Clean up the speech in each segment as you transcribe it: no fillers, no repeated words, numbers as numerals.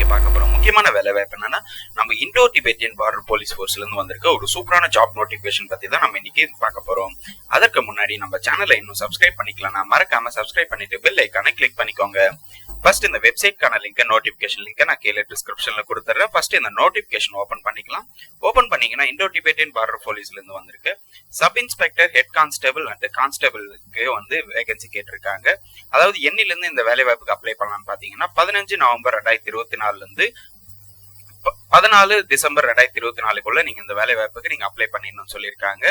இன்னைக்கு பார்க்க போறோம். முக்கியமான வேலை வாய்ப்பு என்னன்னா நம்ம இண்டோ டிபெட்டியன் பார்டர் போலீஸ் ஃபோர்ஸ்ல இருந்து வந்திருக்க ஒரு சூப்பரான ஜாப் நோட்டிபிகேஷன் பத்தி தான் நம்ம இன்னைக்கு பார்க்க போறோம். அதற்கு முன்னாடி நம்ம சேனலை இன்னும் சப்ஸ்கிரைப் பண்ணிக்கலன்னா மறக்காம சப்ஸ்கிரைப் பண்ணிட்டு பெல் ஐக்கானை கிளிக் பண்ணிக்கோங்க. ஃபர்ஸ்ட் இந்த வெப்சைட்கான லிங்க் நோட்டிபிகேஷன் லிங்க் நான் கீழே டிஸ்கிரிப்ஷன்ல கொடுத்துறேன். ஃபர்ஸ்ட் இந்த நோட்டிபிகேஷன் ஓபன் பண்ணிக்கலாம். ஓபன் பண்ணீங்கன்னா இண்டோ டிபெட்டியன் பார்டர் போலீஸ்ல இருந்து வந்திருக்கு sub inspector, head constable and கான்ஸ்டபிளுக்கு வந்து வேகன்சி கேட்டிருக்காங்க. அதாவது என்னில இருந்து இந்த வேலை வாய்ப்புக்கு அப்ளை பண்ணலாம்னு பாத்தீங்கன்னா 15 நவம்பர் 2024 இருந்து 14 டிசம்பர் 2024 நீங்க இந்த வேலை வாய்ப்புக்கு நீங்க அப்ளை பண்ணிடணும்னு சொல்லியிருக்காங்க.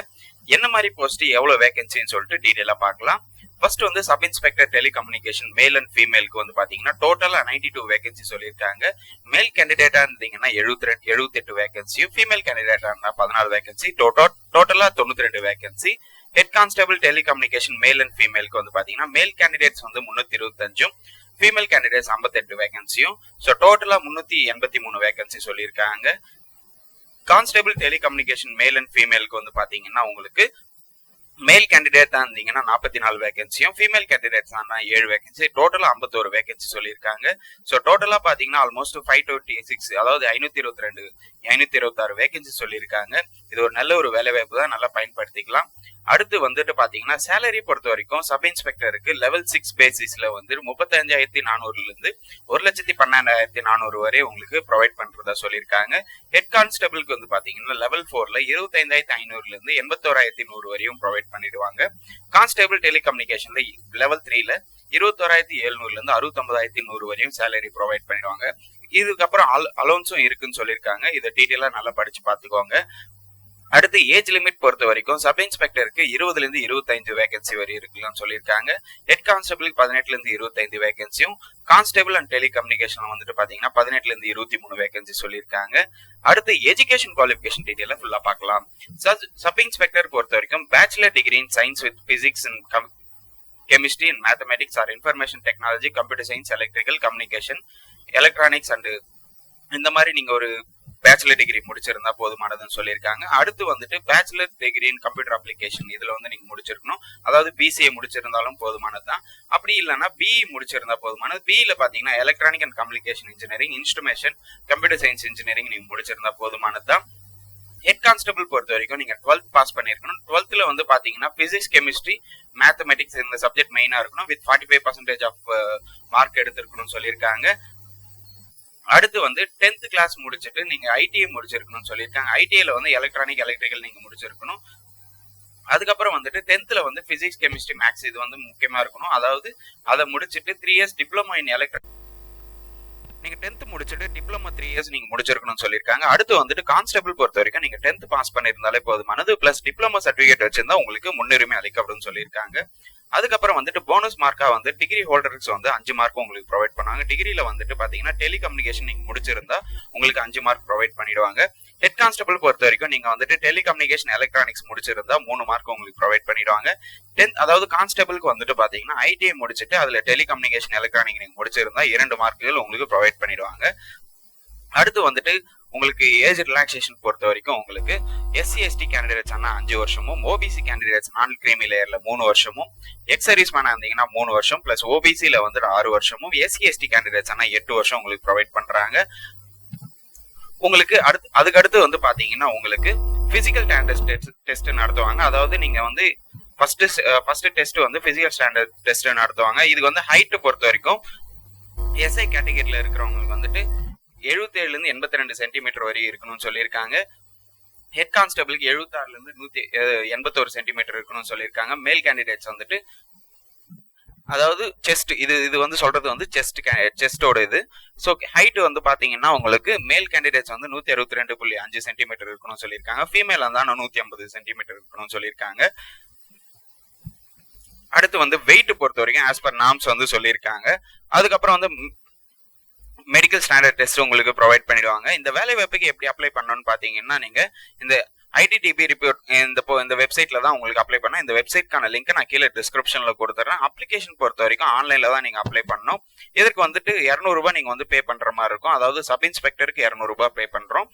என்ன மாதிரி போஸ்ட், எவ்வளவு வேகன்சின்னு சொல்லிட்டு டீடைலா பார்க்கலாம். ஃபர்ஸ்ட் வந்து sub inspector telecommunication male and ஃபீமேலுக்கு வந்து பாத்தீங்கன்னா டோட்டலா 92 வேகன்சி சொல்லியிருக்காங்க. மேல் கேண்டிடேட்டா இருந்தீங்கன்னா 78 வேகன்சியும், ஃபீமேல் கேண்டிடேட்டா இருந்தா 14 வேகன்சி, டோட்டலா 92 vacancy. Head constable telecommunication male and ஃபீமேலுக்கு வந்து பாத்தீங்கன்னா மேல் கேண்டிடேட்ஸ் வந்து 325, ஃபீமேல் கேண்டிடேட்ஸ் 58 வேகன்சியும், ஸோ டோட்டலா 383 வேகன்சி சொல்லியிருக்காங்க. கான்ஸ்டபிள் டெலிகம்யூனிகேஷன் மேல் அண்ட் ஃபீமேலுக்கு வந்து பாத்தீங்கன்னா உங்களுக்கு மேல் கேண்டிடேட் தான் இருந்தீங்கன்னா 44 வேகன்சியும், ஃபீமேல் கேண்டிடேட்ஸ் தான் 7 வேகன்சி, டோட்டலா 51 வேகன்சி சொல்லியிருக்காங்க. ஸோ டோட்டலா பாத்தீங்கன்னா ஆல்மோஸ்ட் 526, அதாவது 526 வேகன்சி சொல்லியிருக்காங்க. இது ஒரு நல்ல ஒரு வேலை வாய்ப்பு தான், நல்லா பயன்படுத்திக்கலாம். அடுத்து வந்துட்டு பாத்தீங்கன்னா சேலரி பொறுத்த வரைக்கும் சப் இன்ஸ்பெக்டருக்கு லெவல் 6 பேசிஸ்ல வந்து 35,400 இருந்து 1,12,400 வரை உங்களுக்கு ப்ரொவைட் பண்றதா சொல்லியிருக்காங்க. ஹெட் கான்ஸ்டபிளுக்கு வந்து பாத்தீங்கன்னா லெவல் 4ல 25,500 இருந்து 81,100 வரையும் ப்ரொவைட் பண்ணிடுவாங்க. கான்ஸ்டபிள் டெலிகம்யூனிகேஷன்ல லெவல் 3ல 21,700 இருந்து 69,100 வரையும் சேலரி ப்ரொவைட் பண்ணிடுவாங்க. இதுக்கப்புறம் அலோன்ஸும் இருக்குன்னு சொல்லியிருக்காங்க. இதை டீட்டெயிலா நல்லா படிச்சு பாத்துக்கோங்க. அடுத்து ஏஜ் லிமிட் பொறுத்த வரைக்கும் சப் இன்ஸ்பெக்டருக்கு 20 இருந்து 25 வேகன்சி வரை இருக்குன்னு சொல்லியிருக்காங்க. ஹெட் கான்ஸ்டபிளுக்கு 18 இருந்து 25 வேகன்சியும், கான்ஸ்டபிள் அண்ட் டெலிகம்யூனிகேஷன் வந்துட்டு பாத்தீங்கன்னா 18 இருந்து 23 வேகன்சி சொல்லியிருக்காங்க. அடுத்து எஜுகேஷன் குவாலிஃபிகேஷன் டீடைல ஃபுல்லா பார்க்கலாம். சப் இன்ஸ்பெக்டர் பொறுத்த வரைக்கும் bachelor degree in science with physics and chemistry and mathematics or information technology, computer science, electrical, communication, electronics and இந்த மாதிரி நீங்க ஒரு பேச்சுலர் டிகிரி முடிச்சிருந்தா போதுமானதுன்னு சொல்லியிருக்காங்க. அடுத்து வந்துட்டு bachelor degree in computer application இதுல வந்து நீங்க முடிச்சிருக்கணும். அதாவது பிசிஏ முடிச்சிருந்தாலும் போதுமானது தான். அப்படி இல்லைன்னா பிஇ முடிச்சிருந்தா போதுமானது. பிஇல பாத்தீங்கன்னா electronic and communication engineering, instrumentation, computer science engineering நீங்க முடிச்சிருந்தா போதுமானது தான். ஹெட் கான்ஸ்டபிள் பொறுத்த வரைக்கும் நீங்க 12th பாஸ் பண்ணிருக்கணும். 12th வந்து பாத்தீங்கன்னா பிசிக்ஸ், கெமிஸ்ட்ரி, மேத்தமெட்டிக்ஸ் இந்த சப்ஜெக்ட் மெயினா இருக்கணும். வித் 45% ஆஃப் மார்க் எடுத்திருக்கணும்னு சொல்லியிருக்காங்க. அடுத்து வந்து 10th கிளாஸ் முடிச்சுட்டு நீங்க ஐடிஐ முடிச்சிருக்கணும்னு சொல்லியிருக்காங்க. ஐடிஐல வந்து எலக்ட்ரானிக், எலக்ட்ரிக்கல் நீங்க முடிச்சிருக்கணும். அதுக்கப்புறம் வந்துட்டு 10th வந்து பிசிக்ஸ், கெமிஸ்ட்ரி, மேக்ஸ் இது வந்து முக்கியமா இருக்கணும். அதாவது அதை முடிச்சுட்டு 3 இயர்ஸ் டிப்ளமோ இன் எலக்ட்ரானிக் நீங்க 10th முடிச்சுட்டு டிப்ளமோ 3 இயர்ஸ் நீங்க முடிச்சிருக்கணும்னு சொல்லியிருக்காங்க. அடுத்து வந்துட்டு கான்ஸ்டபிள் பொறுத்த வரைக்கும் நீங்க 10th பாஸ் பண்ணிருந்தாலே போதுமானது. பிளஸ் டிப்ளமோ சர்டிபிகேட் வச்சிருந்தா உங்களுக்கு முன்னுரிமை அளிக்கப்படும் சொல்லியிருக்காங்க. அதுக்கப்புறம் வந்துட்டு போனஸ் மார்க்கா வந்து டிகிரி ஹோல்டருக்கு வந்து 5 மார்க் உங்களுக்கு ப்ரொவைட் பண்ணுவாங்க. டிகிரில வந்துட்டு பாத்தீங்கன்னா டெலிகம்யூனிகேஷன் நீங்க முடிச்சிருந்தா உங்களுக்கு 5 மார்க் ப்ரொவைட் பண்ணிடுவாங்க. ஹெட் கான்ஸ்டபிள் பொறுத்த வரைக்கும் நீங்க வந்துட்டு டெலிகம்யூனிகேஷன், எலக்ட்ரானிக்ஸ் முடிச்சிருந்தா 3 மார்க் உங்களுக்கு ப்ரொவைட் பண்ணிடுவாங்க. 10th அதாவது கான்ஸ்டபிளுக்கு வந்துட்டு பாத்தீங்கன்னா ஐடிஐ முடிச்சுட்டு அதுல டெலிகம்யூனிகேஷன், எலக்ட்ரானிக் நீங்க முடிச்சிருந்தா 2 மார்க்குகள் உங்களுக்கு ப்ரொவைட் பண்ணிடுவாங்க. அடுத்து வந்துட்டு உங்களுக்கு ஏஜ் ரிலாக்ஸேஷன் பொறுத்த வரைக்கும் உங்களுக்கு எஸ்சி எஸ்டி கேண்டிடேட்ஸ் ஆனா 5 வருஷமும், ஓபிசி கேண்டிடேட்ஸ் நான் கிரீமி லேயர்ல 3 வருஷமும், எக்ஸ் சர்வீஸ் மேனா இருந்தீங்கன்னா 3 வருஷம், பிளஸ் ஓபிசில வந்துட்டு 6 வருஷமும், எஸ்சி எஸ்டி கேண்டிடேட்ஸ் ஆனா 8 வருஷம் உங்களுக்கு ப்ரொவைட் பண்றாங்க. உங்களுக்கு அதுக்கடுத்து வந்து பாத்தீங்கன்னா உங்களுக்கு பிசிக்கல் ஸ்டாண்டர்ட் டெஸ்ட் நடத்துவாங்க. அதாவது நீங்க வந்து ஃபர்ஸ்ட் டெஸ்ட் வந்து பிசிக்கல் ஸ்டாண்டர்ட் டெஸ்ட் நடத்துவாங்க. இதுக்கு வந்து ஹைட் பொறுத்த வரைக்கும் எஸ்ஐ கேட்டகரியில இருக்கிறவங்களுக்கு வந்துட்டு 77 இருந்து 82 சென்டிமீட்டர் வரை இருக்கணும்னு சொல்லியிருக்காங்க. ஹெட் கான்ஸ்டபிளுக்கு 76 இருந்து 181 சென்டிமீட்டர் இருக்கணும்னு சொல்லியிருக்காங்க. மேல் கேண்டிடேட்ஸ் வந்துட்டு அதாவது செஸ்ட் இது வந்து சொல்றது வந்து செஸ்டோட இது. ஸோ ஹைட் வந்து பாத்தீங்கன்னா உங்களுக்கு மேல் கேண்டிடேட்ஸ் வந்து 162.5 சென்டிமீட்டர் இருக்கணும்னு சொல்லியிருக்காங்க. ஃபீமேல் இருந்தா 150 சென்டிமீட்டர் இருக்கணும்னு சொல்லியிருக்காங்க. அடுத்து வந்து வெயிட் பொறுத்த வரைக்கும் ஆஸ் பர் நார்ம்ஸ் வந்து சொல்லியிருக்காங்க. அதுக்கப்புறம் வந்து மெடிக்கல் ஸ்டாண்டர்ட் டெஸ்ட் உங்களுக்கு ப்ரொவைட் பண்ணிடுவாங்க. இந்த வேலை வாய்ப்புக்கு எப்படி அப்ளை பண்ணணும்னு பாத்தீங்கன்னா நீங்க இந்த ஐடிடிபி ரிப்போர்ட் இந்த வெப்சைட்ல தான் உங்களுக்கு அப்ளை பண்ணணும். இந்த வெப்சைட்கான லிங்க் நான் கீழே டிஸ்கிரிப்ஷன்ல கொடுத்துறேன். அப்ளிகேஷன் பொறுத்த வரைக்கும் ஆன்லைன்ல தான் நீங்க அப்ளை பண்ணணும். இதற்கு வந்துட்டு 200 ரூபாய் நீங்க வந்து பே பண்ற மாதிரி இருக்கும். அதாவது சப் இன்ஸ்பெக்டருக்கு 200 ரூபாய் பே பண்றோம்.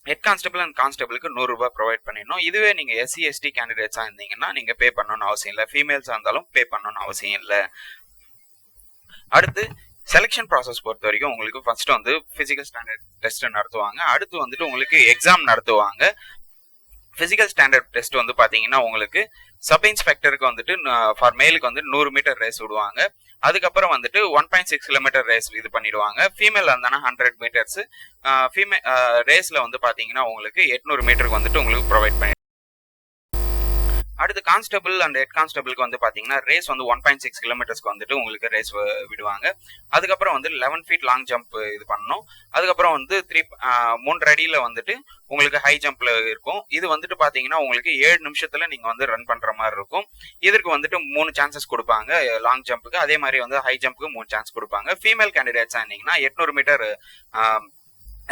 ஹெட் கான்ஸ்டபிள் அண்ட் கான்ஸ்டபிளுக்கு 100 ரூபாய் ப்ரொவைட் பண்ணிடணும். இதுவே நீங்க எஸ்சி எஸ்டி கேண்டிடேட்ஸா இருந்தீங்கன்னா நீங்க பே பண்ணணும்னு அவசியம் இல்லை. ஃபீமேல்ஸா இருந்தாலும் பே பண்ணணும்னு அவசியம் இல்லை. அடுத்து செலெக்ஷன் ப்ராசஸ் பொறுத்த வரைக்கும் உங்களுக்கு ஃபர்ஸ்ட் வந்து பிசிக்கல் ஸ்டாண்டர்ட் டெஸ்ட் நடத்துவாங்க. அடுத்து வந்துட்டு உங்களுக்கு எக்ஸாம் நடத்துவாங்க. பிசிக்கல் ஸ்டாண்டர்ட் டெஸ்ட் வந்து பாத்தீங்கன்னா உங்களுக்கு சப் இன்ஸ்பெக்டருக்கு வந்துட்டு ஃபார் மேலுக்கு வந்து 100 மீட்டர் ரேஸ் விடுவாங்க. அதுக்கப்புறம் வந்துட்டு 1.6 கிலோமீட்டர் ரேஸ் இது பண்ணிடுவாங்க. ஃபீமேல் இருந்தானா 100 மீட்டர்ஸ். ஃபீமேல் ரேஸ்ல வந்து பாத்தீங்கன்னா உங்களுக்கு 800 மீட்டருக்கு வந்துட்டு உங்களுக்கு ப்ரொவைட் பண்ணி. அடுத்து கான்ஸ்டபிள் அண்ட் ஹெட் கான்ஸ்டபிளுக்கு வந்து பாத்தீங்கன்னா ரேஸ் வந்து 1.6 கிலோமீட்டர்ஸ்க்கு வந்துட்டு உங்களுக்கு ரேஸ் விடுவாங்க. அதுக்கப்புறம் வந்து 11 ஃபீட் லாங் ஜம்ப் இது பண்ணணும். அதுக்கப்புறம் வந்து 3 அடியில வந்துட்டு உங்களுக்கு ஹை ஜம்ப்ல இருக்கும். இது வந்துட்டு பாத்தீங்கன்னா உங்களுக்கு 7 நிமிஷத்துல நீங்க வந்து ரன் பண்ற மாதிரி இருக்கும். இதற்கு வந்துட்டு 3 சான்சஸ் கொடுப்பாங்க லாங் ஜம்புக்கு. அதே மாதிரி வந்து ஹை ஜம்ப்புக்கு 3 சான்ஸ் கொடுப்பாங்க. ஃபீமேல் கேண்டிடேட்ஸா இருந்தீங்கன்னா 800 மீட்டர்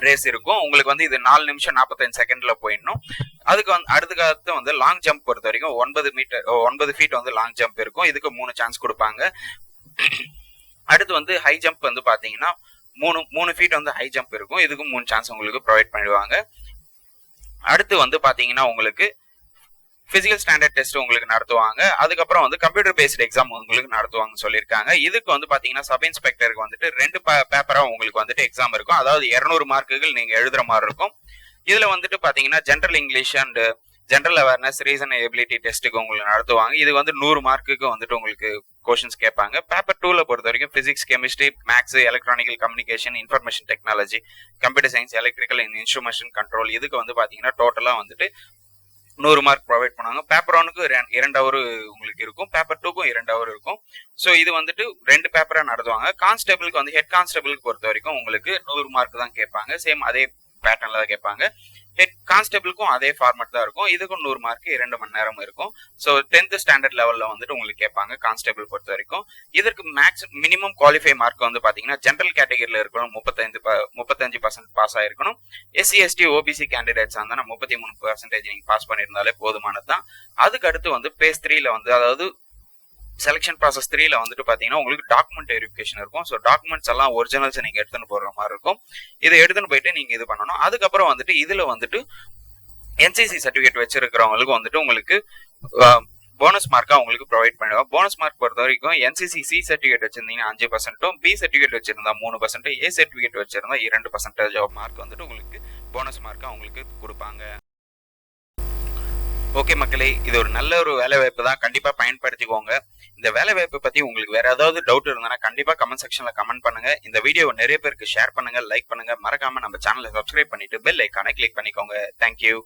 ரேஸ் இருக்கும். உங்களுக்கு வந்து இது 4 நிமிஷம் 45 செகண்ட்ல போயிடணும். அதுக்கு வந்து அடுத்து வந்து லாங் ஜம்ப் பொறுத்த வரைக்கும் 9 ஃபீட் வந்து லாங் ஜம்ப் இருக்கும். இதுக்கு 3 சான்ஸ் கொடுப்பாங்க. அடுத்து வந்து ஹை ஜம்ப் வந்து பாத்தீங்கன்னா 3 ஃபீட் வந்து ஹை ஜம்ப் இருக்கும். இதுக்கு 3 சான்ஸ் உங்களுக்கு ப்ரொவைட் பண்ணிடுவாங்க. அடுத்து வந்து பாத்தீங்கன்னா உங்களுக்கு பிசிக்கல் ஸ்டாண்டர்ட் டெஸ்ட் உங்களுக்கு நடத்துவாங்க. அதுக்கப்புறம் வந்து கம்ப்யூட்டர் பேஸ்ட் எக்ஸாம் உங்களுக்கு நடத்துவாங்க சொல்லியிருக்காங்க. இதுக்கு வந்து பாத்தீங்கன்னா சப் இன்ஸ்பெக்டருக்கு வந்துட்டு 2 பேப்பரா உங்களுக்கு வந்துட்டு எக்ஸாம் இருக்கும். அதாவது 200 மார்க்குகள் நீங்க எழுதுற மாதிரி இருக்கும். இதுல வந்துட்டு பாத்தீங்கன்னா general English and general awareness reason ability டெஸ்ட்டுக்கு உங்களுக்கு நடத்துவாங்க. இது வந்து 100 மார்க்குக்கு வந்துட்டு உங்களுக்கு கொஸ்டின்ஸ் கேட்பாங்க. பேப்பர் 2ல பொறுத்த வரைக்கும் physics, chemistry, maths, electronical communication, information technology, computer science, electrical and instrumentation control, இதுக்கு வந்து பாத்தீங்கன்னா டோட்டலா வந்துட்டு 100 மார்க் ப்ரொவைட் பண்ணுவாங்க. பேப்பர் 1க்கு 2 ஹவர் உங்களுக்கு இருக்கும். பேப்பர் 2க்கும் 2 ஹவர் இருக்கும். ஸோ இது வந்துட்டு 2 பேப்பரா நடத்துவாங்க. கான்ஸ்டபிளுக்கு வந்து ஹெட் கான்ஸ்டபிளுக்கு பொறுத்த வரைக்கும் உங்களுக்கு 100 மார்க் தான் கேட்பாங்க. சேம் அதே பேட்டர்ன்ல தான் கேட்பாங்க. ஹெட் கான்ஸ்டபிளுக்கும் அதே ஃபார்மட் தான் இருக்கும். இதுக்கும் 100 மார்க் 2 மணி நேரம் இருக்கும். ஸோ 10th ஸ்டாண்டர்ட் லெவல்ல வந்துட்டு உங்களுக்கு கேட்பாங்க கான்ஸ்டபிள் பொறுத்த வரைக்கும். இதற்கு மினிமம் குவாலிஃபை மார்க் வந்து பாத்தீங்கன்னா ஜெனரல் கேட்டகரியில இருக்கணும் 35% பாஸ் ஆயிருக்கணும். SC ST OBC கேண்டிடேட்ஸ் இருந்தா 33% நீங்க பாஸ் பண்ணியிருந்தாலே போதுமானது தான். அதுக்கு அடுத்து வந்து பேஸ் 3ல வந்து அதாவது செலக்ஷன் ப்ராசஸ் 3ல வந்துட்டு பாத்தீங்கன்னா உங்களுக்கு டாக்குமெண்ட் வெரிஃபிகேஷன் இருக்கும். ஸோ டாக்குமெண்ட்ஸ் எல்லாம் ஒரிஜினல்ஸ் நீங்க எடுத்துன்னு போடுற மாதிரி இருக்கும். இதை எடுத்துன்னு போயிட்டு நீங்க இது பண்ணணும். அதுக்கப்புறம் வந்துட்டு இதுல வந்துட்டு NCC சர்டிபிகேட் வச்சிருக்கிறவங்களுக்கு வந்துட்டு உங்களுக்கு போனஸ் மார்க்கா உங்களுக்கு ப்ரொவைட் பண்ணுவோம். போனஸ் மார்க் பொறுத்த வரைக்கும் NCC C சர்டிபிகேட் வச்சிருந்தீங்கன்னா 5%, B சர்டிபிகேட் வச்சிருந்தா 3%, A சர்டிபிகேட் வச்சிருந்தா 2% ஆஃப் மார்க் வந்துட்டு உங்களுக்கு போனஸ் மார்க்கா உங்களுக்கு கொடுப்பாங்க. ஓகே மக்களே, இது ஒரு நல்ல ஒரு வேலை வாய்ப்பு தான். கண்டிப்பா பயன்படுத்திக்கோங்க. இந்த வேலை வாய்ப்பு பத்தி உங்களுக்கு வேற ஏதாவது டவுட் இருந்தா கண்டிப்பா கமெண்ட் செக்ஷன்ல கமெண்ட் பண்ணுங்க. இந்த வீடியோவை நிறைய பேருக்கு ஷேர் பண்ணுங்க, லைக் பண்ணுங்க. மறக்காம நம்ம சேனலை சப்ஸ்கிரைப் பண்ணிட்டு பெல் ஐகானை கிளிக் பண்ணிக்கோங்க. தேங்க்யூ.